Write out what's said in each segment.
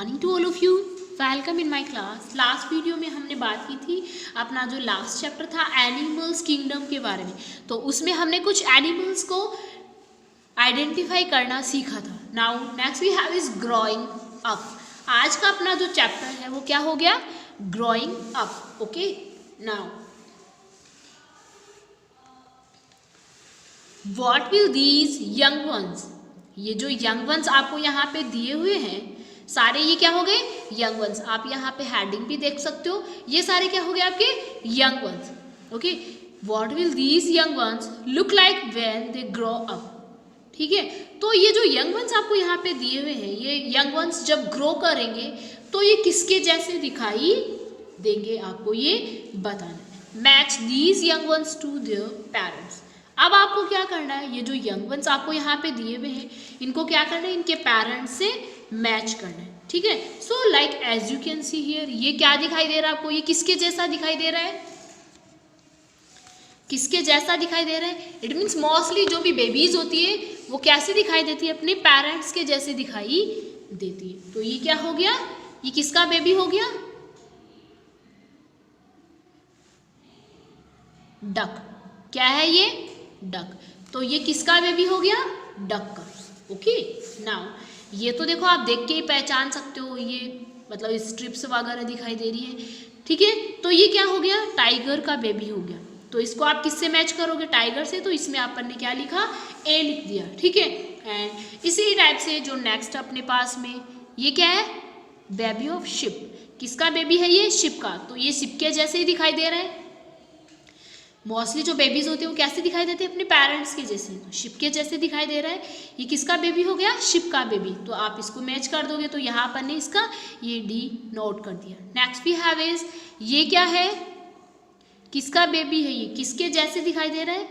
Morning to all of you, welcome in my class. Last video में हमने बात की थी अपना जो लास्ट चैप्टर था एनिमल्स किंगडम के बारे में। तो उसमें हमने कुछ एनिमल्स को आइडेंटिफाई करना सीखा था। Now next we have is growing up. आज का अपना जो चैप्टर है वो क्या हो गया, growing up. Okay, now what will these young once, ये जो यंग वंस आपको यहाँ पे दिए हुए हैं सारे, ये क्या हो गए यंग वंस। आप यहाँ पे हेडिंग भी देख सकते हो, ये सारे क्या हो गए आपके young ones. Okay, what will these young once look like when they grow up. ठीक है, तो ये जो यंग वंस आपको यहाँ पे दिए हुए हैं, ये यंग वंस जब ग्रो करेंगे तो ये किसके जैसे दिखाई देंगे, आपको ये बताना है। Match these young ones to their parents. अब आपको क्या करना है, ये जो यंग वंस आपको यहाँ पे दिए हुए हैं इनको क्या करना है, इनके पेरेंट्स से मैच करना है। ठीक है, so like as you can see here, ये क्या दिखाई दे रहा है आपको, ये किसके जैसा दिखाई दे रहा है, किसके जैसा दिखाई दे रहा है। इट मीन्स मोस्टली जो भी बेबीज होती है वो कैसे दिखाई देती है, अपने पेरेंट्स के जैसे दिखाई देती है। तो ये क्या हो गया, ये किसका बेबी हो गया, डक। क्या है ये, डक। तो ये किसका बेबी हो गया, डक का। ओके, नाउ ये तो देखो आप देख के ही पहचान सकते हो, ये मतलब स्ट्रिप्स वगैरह दिखाई दे रही है। ठीक है, तो ये क्या हो गया, टाइगर का बेबी हो गया। तो इसको आप किससे मैच करोगे, टाइगर से। तो इसमें अपन ने क्या लिखा, ए लिख दिया। ठीक है, एंड इसी टाइप से जो नेक्स्ट अपने पास में ये क्या है, बेबी ऑफ शिप। किसका बेबी है ये, शिप का। तो ये शिप के जैसे ही दिखाई दे रहा है। मोस्टली जो बेबीज होते हैं वो कैसे दिखाई देते हैं, अपने पेरेंट्स के जैसे। तो शिप के जैसे दिखाई दे रहा है। ये किसका बेबी हो गया, शिप का बेबी। तो आप इसको मैच कर दोगे, तो यहाँ पर ने इसका ये डी नोट कर दिया। नेक्स्ट वी हैव इज, ये क्या है, किसका बेबी है, ये किसके जैसे दिखाई दे रहा है,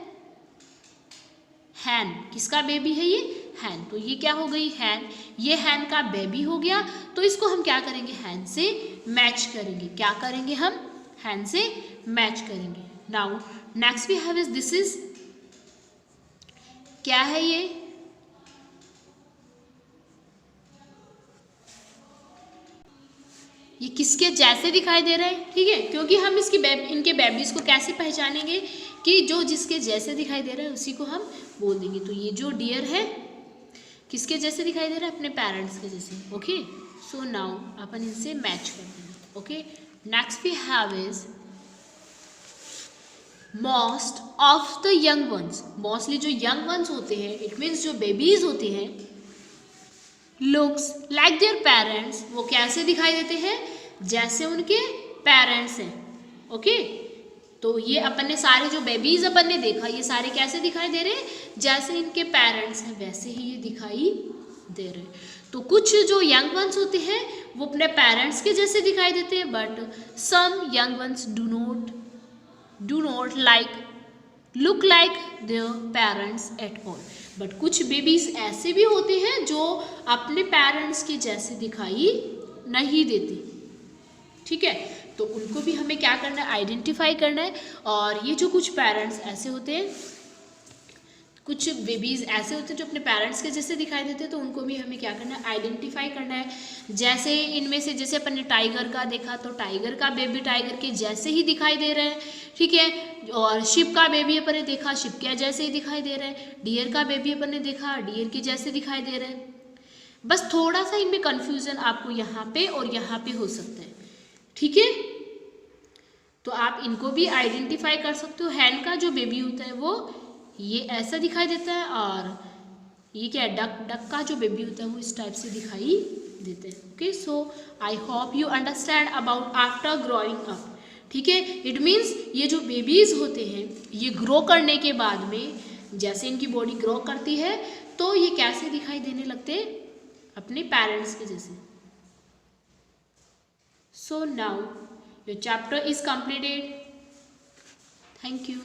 हैन। किसका बेबी है ये, हैन। तो ये क्या हो गई, हैन। ये हैन का बेबी हो गया। तो इसको हम क्या करेंगे, हैन से मैच करेंगे। क्या करेंगे हम, हैन से मैच करेंगे। Now next we have is, this is, क्या है ये किसके जैसे दिखाई दे रहा है। ठीक है, क्योंकि हम इसकी इनके बेबीज को कैसे पहचानेंगे कि जो जिसके जैसे दिखाई दे रहा है उसी को हम बोल देंगे। तो ये जो डियर है किसके जैसे दिखाई दे रहा है, अपने पेरेंट्स के जैसे। ओके, सो नाउ अपन इनसे मैच कर देंगे। Okay, next we have is most of the young ones. Mostly जो यंग वंस होते हैं, इट मीन्स जो बेबीज होते हैं, लुक्स लाइक देयर पेरेंट्स। वो कैसे दिखाई देते हैं, जैसे उनके पेरेंट्स हैं। ओके, तो ये अपन ने सारे जो बेबीज अपन ने देखा, ये सारे कैसे दिखाई दे रहे हैं, जैसे इनके पेरेंट्स हैं वैसे ही ये दिखाई दे रहे हैं। तो कुछ जो यंग वंस होते हैं वो अपने पेरेंट्स के जैसे दिखाई देते हैं, but some young ones do not look like their parents at all. But कुछ बेबीज ऐसे भी होते हैं जो अपने पेरेंट्स के जैसे दिखाई नहीं देते। ठीक है, तो उनको भी हमें क्या करना है, आइडेंटिफाई करना है। और ये जो कुछ पेरेंट्स ऐसे होते हैं, कुछ बेबीज ऐसे होते हैं जो अपने पेरेंट्स के जैसे दिखाई देते हैं, तो उनको भी हमें क्या करना है, आइडेंटिफाई करना है। जैसे इनमें से जैसे अपन ने टाइगर का देखा, तो टाइगर का बेबी टाइगर के जैसे ही दिखाई दे रहा है। ठीक है, और शिप का बेबी अपन ने देखा, शिप के जैसे ही दिखाई दे रहा है। डियर का बेबी अपन ने देखा, डियर के जैसे दिखाई दे रहा है। बस थोड़ा सा इनमें कन्फ्यूजन आपको यहाँ पे और यहाँ पे हो सकता है। ठीक है, तो आप इनको भी आइडेंटिफाई कर सकते हो। हैन का जो बेबी होता है वो ये ऐसा दिखाई देता है, और ये क्या है, डक का जो बेबी होता है वो इस टाइप से दिखाई देते हैं। Okay, so I hope you understand about after growing up. ठीक है, इट मीन्स ये जो बेबीज होते हैं ये ग्रो करने के बाद में, जैसे इनकी बॉडी ग्रो करती है तो ये कैसे दिखाई देने लगते हैं, अपने पेरेंट्स के जैसे। So now your chapter is completed. Thank you.